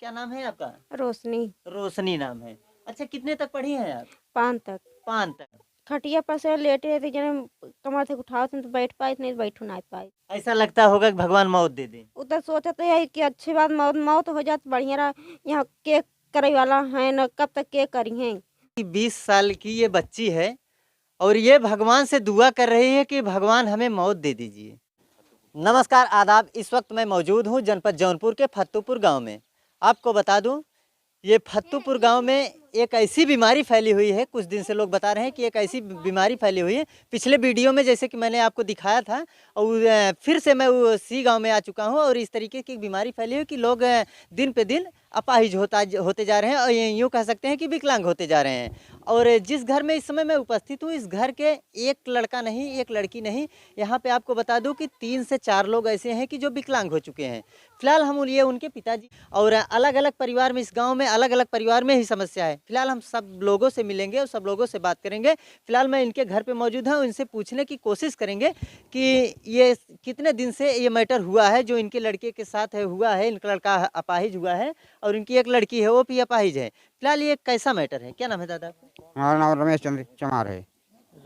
क्या नाम है आपका? रोशनी। रोशनी नाम है। अच्छा, कितने तक पढ़ी हैं आप? 5 तक। 5 तक। खटिया पर से लेटे थे जने कमर से उठाओ तो बैठ पाई नहीं, बैठ नहीं पाई। ऐसा लगता होगा कि भगवान मौत दे दे। उधर सोचा तो यही कि अच्छी बात, मौत मौत हो जात बढ़िया रहा। यहाँ के करे वाला है न, कब तक के करी है। 20 साल की ये बच्ची है और ये भगवान से दुआ कर रही है कि भगवान हमें मौत दे दीजिए। नमस्कार, आदाब। इस वक्त मैं मौजूद हूँ जनपद जौनपुर के फत्तूपुर गांव में। आपको बता दूं, ये फत्तूपुर गांव में एक ऐसी बीमारी फैली हुई है, कुछ दिन से लोग बता रहे हैं कि एक ऐसी बीमारी फैली हुई है। पिछले वीडियो में जैसे कि मैंने आपको दिखाया था और फिर से मैं उसी गांव में आ चुका हूं और इस तरीके की बीमारी फैली हुई कि लोग दिन पे दिन अपाहिज होते जा रहे हैं और यूँ कह सकते हैं कि विकलांग होते जा रहे हैं। और जिस घर में इस समय मैं उपस्थित हूँ, इस घर के एक लड़का नहीं, एक लड़की नहीं, यहाँ पे आपको बता दूं कि 3 से 4 लोग ऐसे हैं कि जो विकलांग हो चुके हैं। फिलहाल हम ये उनके पिताजी और अलग अलग परिवार में, इस गांव में अलग अलग परिवार में ही समस्या है। फिलहाल हम सब लोगों से मिलेंगे और सब लोगों से बात करेंगे। फिलहाल मैं इनके घर पे मौजूद हूँ, इनसे पूछने की कोशिश करेंगे कि ये कितने दिन से ये मैटर हुआ है जो इनके लड़के के साथ है, हुआ है। इनका लड़का अपाहिज हुआ है और इनकी एक लड़की है, वो भी अपाहिज है। फिलहाल ये कैसा मैटर है? क्या नाम है दादा? हमारा नाम रमेश चंद्र चमार है।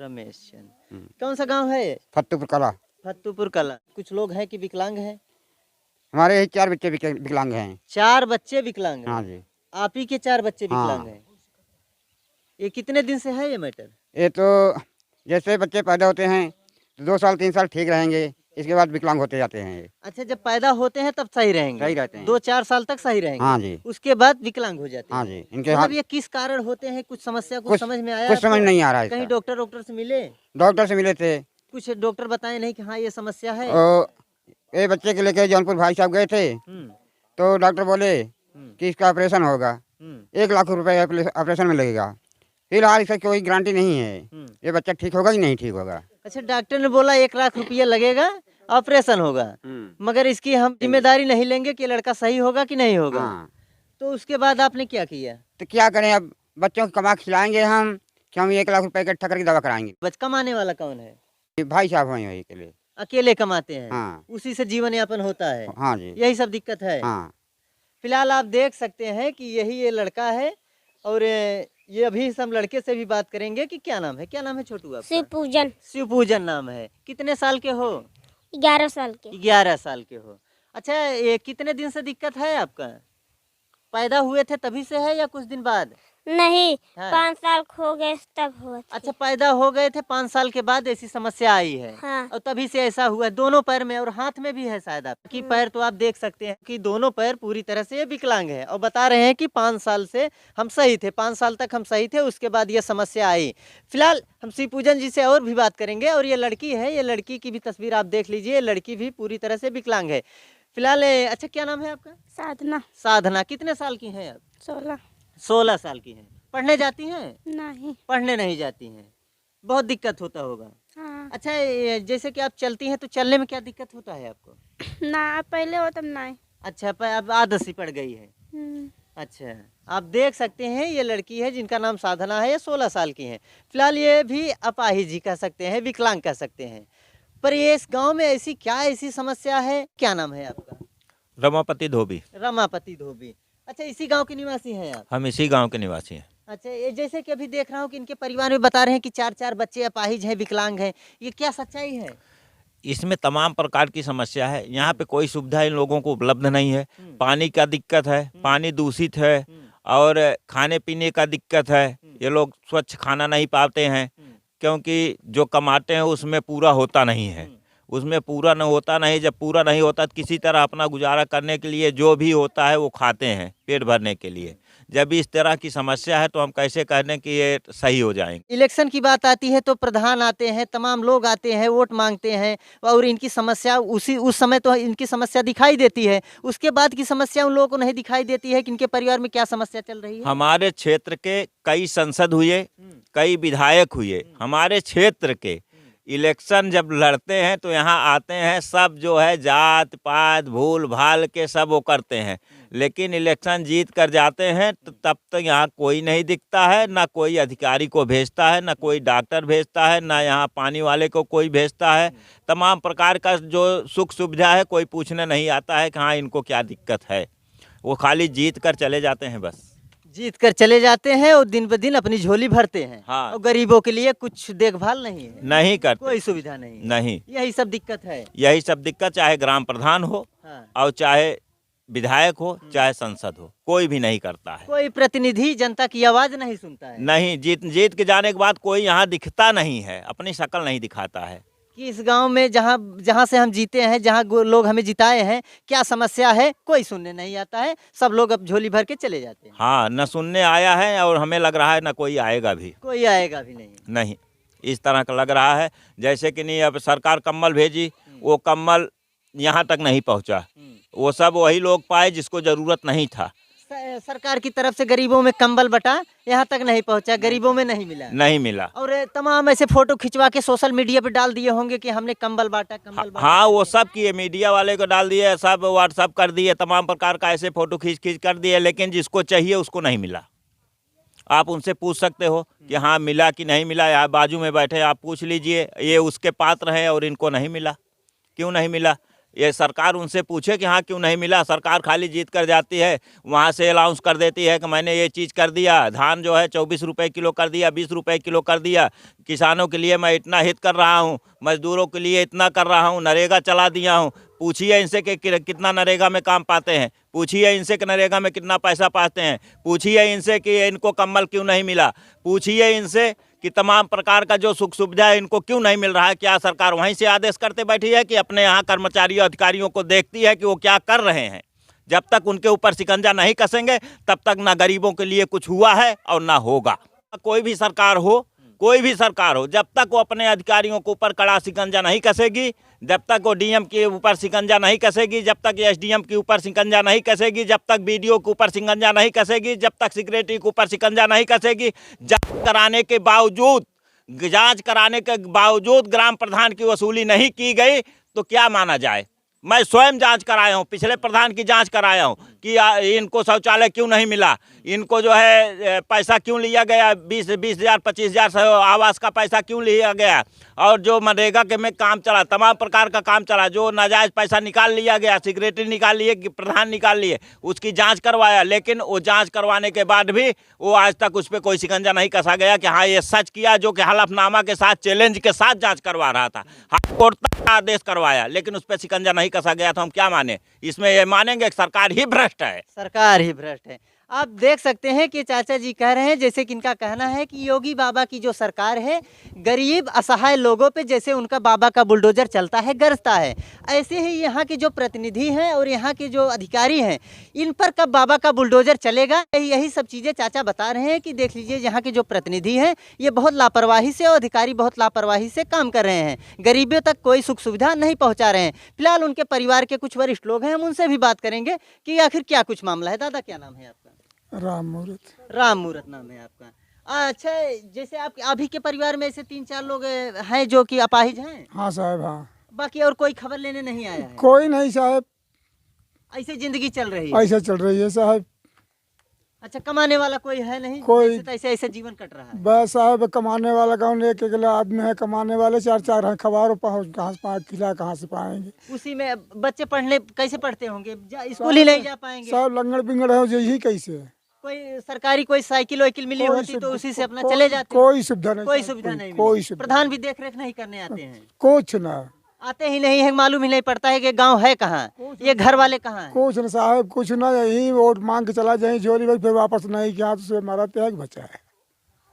रमेश चंद। कौन सा गांव है ये? फत्तूपुर कला। फत्तूपुर कला। कुछ लोग हैं कि विकलांग हैं? हमारे यही 4 बच्चे विकलांग हैं। 4 बच्चे विकलांग हैं? हाँ जी। आप ही के 4 बच्चे हाँ। विकलांग हैं? ये कितने दिन से है ये मैटर? ये तो जैसे बच्चे पैदा होते हैं तो 2 साल 3 साल ठीक रहेंगे, इसके बाद विकलांग होते जाते हैं ये। अच्छा, जब पैदा होते हैं तब सही रहेंगे? सही रहते हैं। 2-4 साल तक सही रहेंगे? हाँ जी। उसके बाद विकलांग हो जाते हैं? हाँ जी। इनके हाथ मतलब ये किस कारण होते हैं? कुछ समस्या कुछ समझ में आया? कुछ समझ आपको? नहीं आ रहा है कहीं इसका। डॉक्टर से मिले? डॉक्टर से मिले थे कुछ डॉक्टर बताए नहीं कि हाँ ये समस्या है? और ये बच्चे के लेके जौनपुर भाई साहब गए थे तो डॉक्टर बोले कि इसका ऑपरेशन होगा, 1 लाख रुपए ऑपरेशन में लगेगा। फिलहाल इसका कोई गारंटी नहीं है ये बच्चा ठीक होगा कि नहीं ठीक होगा। अच्छा, डॉक्टर ने बोला 1 लाख रुपया लगेगा, ऑपरेशन होगा, मगर इसकी हम जिम्मेदारी नहीं लेंगे कि लड़का सही होगा कि नहीं होगा। हाँ। तो उसके बाद आपने क्या किया? तो क्या करें, अब बच्चों को कमा खिलाएंगे हम कि हम 1 लाख रुपए इकट्ठा करके दवा कराएंगे। बच कमाने वाला कौन है? ये भाई साहब हैं वही के लिए। अकेले कमाते हैं? हाँ। उसी से जीवन यापन होता है? हाँ जी। यही सब दिक्कत है? हाँ। फिलहाल आप देख सकते हैं कि यही ये लड़का है और ये अभी सब लड़के से भी बात करेंगे कि क्या नाम है? क्या नाम है छोटू आपका? शिवपूजन। शिवपूजन नाम है। कितने साल के हो? 11 साल के। 11 साल के हो। अच्छा, ये कितने दिन से दिक्कत है आपका? पैदा हुए थे तभी से है या कुछ दिन बाद? नहीं, हाँ। 5 साल हो गए तब हुआ था। अच्छा, पैदा हो गए थे 5 साल के बाद ऐसी समस्या आई है? हाँ। और तभी से ऐसा हुआ है? दोनों पैर में और हाथ में भी है शायद आपकी पैर, तो आप देख सकते हैं कि दोनों पैर पूरी तरह से विकलांग है और बता रहे हैं कि 5 साल से हम सही थे, 5 साल तक हम सही थे, उसके बाद ये समस्या आई। फिलहाल हम शिवपूजन जी से और भी बात करेंगे और ये लड़की है, ये लड़की की भी तस्वीर आप देख लीजिए। ये लड़की भी पूरी तरह से विकलांग है। फिलहाल अच्छा, क्या नाम है आपका? साधना। साधना। कितने साल की हैं आप? 16। 16 साल की हैं। पढ़ने जाती हैं? नहीं। पढ़ने नहीं जाती हैं। बहुत दिक्कत होता होगा। हाँ। अच्छा, जैसे कि आप चलती हैं तो चलने में क्या दिक्कत होता है आपको? ना पहले हो तब नहीं। अच्छा, पर अब आदत सी पड़ गई है। अच्छा, आप देख सकते हैं ये लड़की है जिनका नाम साधना है, ये 16 साल की हैं। फिलहाल ये भी अपाहिज ही कह सकते हैं, विकलांग कह सकते हैं। पर ये इस गांव में ऐसी क्या ऐसी समस्या है? क्या नाम है आपका? रमापति धोबी। रमापति धोबी। अच्छा, इसी गांव के निवासी हैं आप? हम इसी गांव के निवासी हैं। अच्छा, ये जैसे कि अभी देख रहा हूँ कि इनके परिवार में बता रहे हैं कि 4-4 बच्चे अपाहिज हैं, विकलांग हैं। ये क्या सच्चाई है? इसमें तमाम प्रकार की समस्या है। यहाँ पे कोई सुविधा इन लोगों को उपलब्ध नहीं है। पानी का दिक्कत है, पानी दूषित है और खाने पीने का दिक्कत है। ये लोग स्वच्छ खाना नहीं पाते हैं क्योंकि जो कमाते हैं उसमें पूरा होता नहीं है। उसमें पूरा न होता नहीं, जब पूरा नहीं होता तो किसी तरह अपना गुजारा करने के लिए जो भी होता है वो खाते हैं पेट भरने के लिए। जब इस तरह की समस्या है तो हम कैसे कह दें कि ये सही हो जाएंगे। इलेक्शन की बात आती है तो प्रधान आते हैं, तमाम लोग आते हैं, वोट मांगते हैं और इनकी समस्या उस समय तो इनकी समस्या दिखाई देती है, उसके बाद की समस्या उन लोगों को नहीं दिखाई देती है कि इनके परिवार में क्या समस्या चल रही है। हमारे क्षेत्र के कई सांसद हुए, कई विधायक हुए। हमारे क्षेत्र के इलेक्शन जब लड़ते हैं तो यहाँ आते हैं, सब जो है जात पात भूल भाल के सब वो करते हैं, लेकिन इलेक्शन जीत कर जाते हैं तो तब तक यहाँ कोई नहीं दिखता है, ना कोई अधिकारी को भेजता है, ना कोई डॉक्टर भेजता है, ना यहाँ पानी वाले को कोई भेजता है। तमाम प्रकार का जो सुख सुविधा है कोई पूछने नहीं आता है कि हाँ इनको क्या दिक्कत है। वो खाली जीत कर चले जाते हैं बस। जीत कर चले जाते हैं और दिन ब दिन अपनी झोली भरते हैं। हाँ। और गरीबों के लिए कुछ देखभाल नहीं है, नहीं करते, कोई सुविधा नहीं है। नहीं। यही सब दिक्कत है। यही सब दिक्कत, चाहे ग्राम प्रधान हो हाँ। और चाहे विधायक हो, चाहे संसद हो, कोई भी नहीं करता है। कोई प्रतिनिधि जनता की आवाज नहीं सुनता है। नहीं, जीत के जाने के बाद कोई यहाँ दिखता नहीं है, अपनी शक्ल नहीं दिखाता है कि इस गांव में जहां से हम जीते हैं, जहां लोग हमें जिताए हैं, क्या समस्या है, कोई सुनने नहीं आता है। सब लोग अब झोली भर के चले जाते हैं। हाँ, न सुनने आया है और हमें लग रहा है न कोई आएगा भी। कोई आएगा भी नहीं। नहीं, इस तरह का लग रहा है जैसे कि नहीं, अब सरकार कम्बल भेजी, वो कम्बल यहाँ तक नहीं पहुँचा। वो सब वही लोग पाए जिसको जरूरत नहीं था। सरकार की तरफ से गरीबों में कंबल बटा, यहाँ तक नहीं पहुँचा, गरीबों में नहीं मिला। नहीं मिला। और तमाम ऐसे फोटो खिंचवा के सोशल मीडिया पे डाल दिए होंगे कि हमने कंबल बांटा, कंबल बांटा। हाँ, वो सब किए, मीडिया वाले को डाल दिए, सब व्हाट्सअप कर दिए, तमाम प्रकार का ऐसे फोटो खींच कर दिए, लेकिन जिसको चाहिए उसको नहीं मिला। आप उनसे पूछ सकते हो कि हाँ मिला कि नहीं मिला, यहाँ बाजू में बैठे आप पूछ लीजिए, ये उसके पात्र हैं और इनको नहीं मिला, क्यों नहीं मिला? ये सरकार उनसे पूछे कि हाँ क्यों नहीं मिला। सरकार खाली जीत कर जाती है, वहाँ से अनाउंस कर देती है कि मैंने ये चीज़ कर दिया, धान जो है 24 रुपये किलो कर दिया, 20 रुपये किलो कर दिया, किसानों के लिए मैं इतना हित कर रहा हूँ, मजदूरों के लिए इतना कर रहा हूँ, नरेगा चला दिया हूँ। पूछिए इनसे कि कितना नरेगा में काम पाते हैं, पूछिए इनसे कि नरेगा में कितना पैसा पाते हैं, पूछिए इनसे कि इनको कम्बल क्यों नहीं मिला, पूछिए इनसे कि तमाम प्रकार का जो सुख सुविधा है इनको क्यों नहीं मिल रहा है। क्या सरकार वहीं से आदेश करते बैठी है कि अपने यहाँ कर्मचारियों अधिकारियों को देखती है कि वो क्या कर रहे हैं? जब तक उनके ऊपर शिकंजा नहीं कसेंगे तब तक ना गरीबों के लिए कुछ हुआ है और ना होगा। कोई भी सरकार हो, कोई भी सरकार हो, जब तक वो अपने अधिकारियों के ऊपर कड़ा शिकंजा नहीं कसेगी, जब तक वो डीएम के ऊपर शिकंजा नहीं कसेगी, जब तक एसडीएम के ऊपर शिकंजा नहीं कसेगी, जब तक बीडीओ के ऊपर शिकंजा नहीं कसेगी, जब तक सेक्रेटरी के ऊपर शिकंजा नहीं कसेगी, जांच कराने के बावजूद ग्राम प्रधान की वसूली नहीं की गई तो क्या माना जाए? मैं स्वयं जांच कराया हूँ, पिछले प्रधान की जांच कराया हूँ कि इनको शौचालय क्यों नहीं मिला, इनको जो है पैसा क्यों लिया गया, 20,000 25,000 आवास का पैसा क्यों लिया गया, और जो मनरेगा के में काम चला, तमाम प्रकार का काम चला, जो नाजायज़ पैसा निकाल लिया गया, सेक्रेटरी निकाल लिए, प्रधान निकाल लिए, उसकी जाँच करवाया। लेकिन वो जाँच करवाने के बाद भी वो आज तक उस पर कोई शिकंजा नहीं कसा गया कि हाँ ये सच किया, जो कि हलफनामा के साथ, चैलेंज के साथ जाँच करवा रहा था। हाई कोर्ट तक आदेश करवाया लेकिन उस पर शिकंजा नहीं कसा गया। तो हम क्या माने? इसमें ये मानेंगे कि सरकार ही भ्रष्ट है। सरकार ही भ्रष्ट है। आप देख सकते हैं कि चाचा जी कह रहे हैं, जैसे कि इनका कहना है कि योगी बाबा की जो सरकार है गरीब असहाय लोगों पे जैसे उनका बाबा का बुलडोजर चलता है, गरजता है, ऐसे ही यहाँ के जो प्रतिनिधि हैं और यहाँ के जो अधिकारी हैं इन पर कब बाबा का बुलडोजर चलेगा। यही सब चीज़ें चाचा बता रहे हैं कि देख लीजिए यहाँ के जो प्रतिनिधि हैं ये बहुत लापरवाही से और अधिकारी बहुत लापरवाही से काम कर रहे हैं, गरीबों तक कोई सुख सुविधा नहीं पहुँचा रहे हैं। फिलहाल उनके परिवार के कुछ वरिष्ठ लोग हैं, हम उनसे भी बात करेंगे कि आखिर क्या कुछ मामला है। दादा क्या नाम है आपका? राम मूर्त। राम मूर्त नाम है आपका। अच्छा, जैसे आप अभी के परिवार में ऐसे 3-4 लोग हैं जो कि अपाहिज हैं? हाँ साहब, हाँ। बाकी और कोई खबर लेने नहीं आया है? कोई नहीं साहब, ऐसे जिंदगी चल रही है? ऐसे चल रही है साहब। अच्छा, कमाने वाला कोई है नहीं? कोई ऐसे जीवन कट रहा है? बस साहब, कमाने वाला कौन, एक एक आदमी है, कमाने वाले 4-4 हैं, खबारों पहुँच कहाँ से पाए, खिला कहाँ से पाएंगे? उसी में बच्चे पढ़ने कैसे पढ़ते होंगे? स्कूल ही नहीं जा पाएंगे? सब लंगड़ बिंगड़ है, यही कैसे? कोई सरकारी कोई साइकिल वाइकिल मिली होती तो उसी से अपना चले जाते? कोई सुविधा नहीं, कोई सुविधा नहीं, कोई सुविधा। प्रधान भी देख रेख नहीं करने आते हैं? कुछ ना, आते ही नहीं है, मालूम ही नहीं पड़ता है कि गांव है कहाँ, ये घर वाले कहाँ हैं? कुछ न साहब, कुछ ना, यही वोट मांग के चला जाए जोरी भाई, फिर वापस नहीं किया तो मराते है कि बचा है।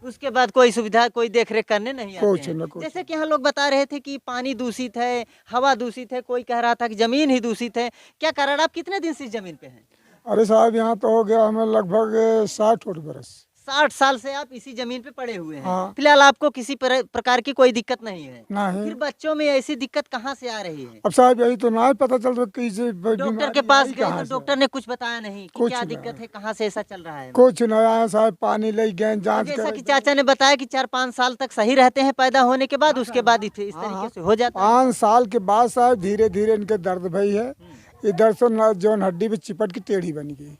उसके बाद कोई सुविधा, कोई देख रेख करने नहीं आते कुछ हैं। न कुछ। जैसे कि यहाँ लोग बता रहे थे कि पानी दूषित है, हवा दूषित है, कोई कह रहा था कि जमीन ही दूषित है। क्या कारण? आप कितने दिन से इस जमीन पे हैं? अरे साहब, यहाँ तो हो गया हमें लगभग 60 बरस। 60 साल से आप इसी जमीन पे पड़े हुए हैं। हाँ। फिलहाल आपको किसी प्रकार की कोई दिक्कत नहीं है? नहीं। फिर बच्चों में ऐसी दिक्कत कहाँ से आ रही है? अब साहब यही तो ना पता चल रहा कि डॉक्टर के पास गए तो डॉक्टर ने कुछ बताया नहीं कि क्या दिक्कत है, कहाँ से ऐसा चल रहा है? कुछ नया है साहब, पानी ले गए जांच जैसा कि चाचा ने बताया कि 4-5 साल तक सही रहते हैं पैदा होने के बाद, उसके बाद इस तरीके से हो जाता है। 5 साल के बाद साहब धीरे धीरे इनके दर्द भई है, इधर से जो हड्डी पे चिपट की टेढ़ी बन गई।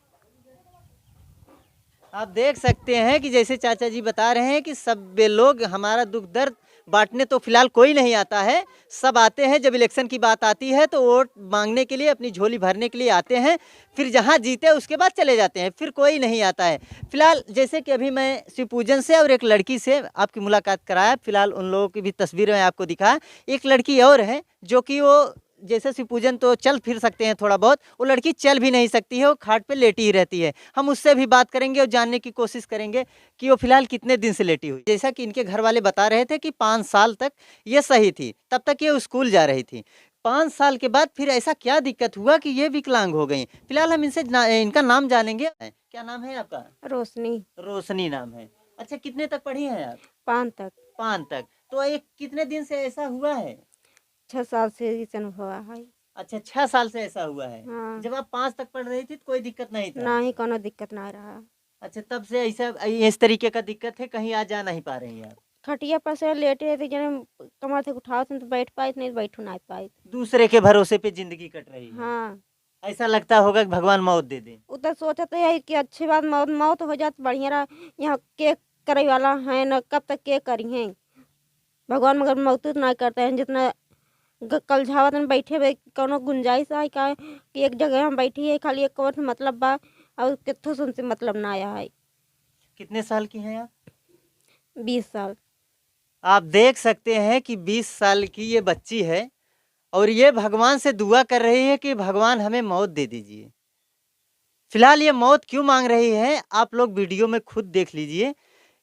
आप देख सकते हैं कि जैसे चाचा जी बता रहे हैं कि सब लोग हमारा दुख दर्द बांटने तो फिलहाल कोई नहीं आता है। सब आते हैं जब इलेक्शन की बात आती है तो वोट मांगने के लिए, अपनी झोली भरने के लिए आते हैं, फिर जहां जीते उसके बाद चले जाते हैं, फिर कोई नहीं आता है। फिलहाल जैसे कि अभी मैं शिव पूजन से और एक लड़की से आपकी मुलाकात कराया, फिलहाल उन लोगों की भी तस्वीर मैं आपको दिखाया। एक लड़की और है जो कि वो जैसे शिव पूजन तो चल फिर सकते हैं थोड़ा बहुत, वो लड़की चल भी नहीं सकती है, वो खाट पे लेटी ही रहती है। हम उससे भी बात करेंगे और जानने की कोशिश करेंगे कि वो फिलहाल कितने दिन से लेटी हुई। जैसा कि इनके घर वाले बता रहे थे कि 5 साल तक ये सही थी, तब तक ये स्कूल जा रही थी। 5 साल के बाद फिर ऐसा क्या दिक्कत हुआ कि ये विकलांग हो गई। फिलहाल हम इनसे इनका नाम जानेंगे। क्या नाम है आपका? रोशनी। रोशनी नाम है। अच्छा, कितने तक पढ़ी हैं आप? 5 तक। 5 तक। तो एक कितने दिन से ऐसा हुआ है? 6 साल से ऐसा हुआ है। अच्छा, 6 साल से ऐसा हुआ है। हाँ। जब आप 5 तक पढ़ रही थी तो कोई दिक्कत नहीं था? ना ही कोनो दिक्कत ना रहा। अच्छा, तब से ऐसा इस तरीके का दिक्कत है, कहीं आ जा नहीं पा रही हैं आप? खटिया पर से लेटे थे, जने कमर से उठाओ तो बैठ पाए नहीं, बैठ नहीं पाए। दूसरे के भरोसे पे जिंदगी कट रही है। हाँ। ऐसा लगता होगा कि भगवान मौत दे दे। उधर सोचते है कि अच्छी बात, मौत मौत हो जात बढ़िया रहा। यहाँ के करे वाला है न, कब तक के करी हैं भगवान, मगर मौत ना करते हैं। जितना कल झावत में बैठे हुए कोनो गुंजाइश है का कि एक जगह हम बैठी है, खाली एक और मतलब बा और कितों सुनते मतलब ना आया है। कितने साल की हैं आप? 20 साल। आप देख सकते हैं कि 20 साल की ये बच्ची है और ये भगवान से दुआ कर रही है कि भगवान हमें मौत दे दीजिए। फिलहाल ये मौत क्यों मांग रही है, आप लोग वीडियो में खुद देख लीजिए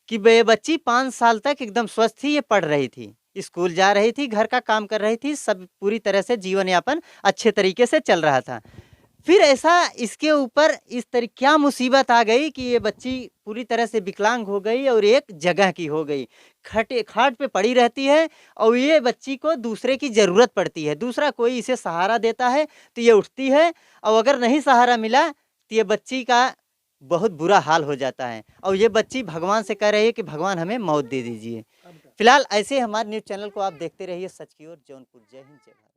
कि ये बच्ची 5 साल तक एकदम स्वस्थ थी, ये पढ़ रही थी, स्कूल जा रही थी, घर का काम कर रही थी, सब पूरी तरह से जीवन यापन अच्छे तरीके से चल रहा था। फिर ऐसा इसके ऊपर इस तरह क्या मुसीबत आ गई कि ये बच्ची पूरी तरह से विकलांग हो गई और एक जगह की हो गई। खाट पे पड़ी रहती है और ये बच्ची को दूसरे की ज़रूरत पड़ती है, दूसरा कोई इसे सहारा देता है तो ये उठती है, और अगर नहीं सहारा मिला तो ये बच्ची का बहुत बुरा हाल हो जाता है। और ये बच्ची भगवान से कह रही है कि भगवान हमें मौत दे दीजिए। फिलहाल ऐसे हमारे न्यूज़ चैनल को आप देखते रहिए, सच की ओर जौनपुर। जय हिंद, जय भारत।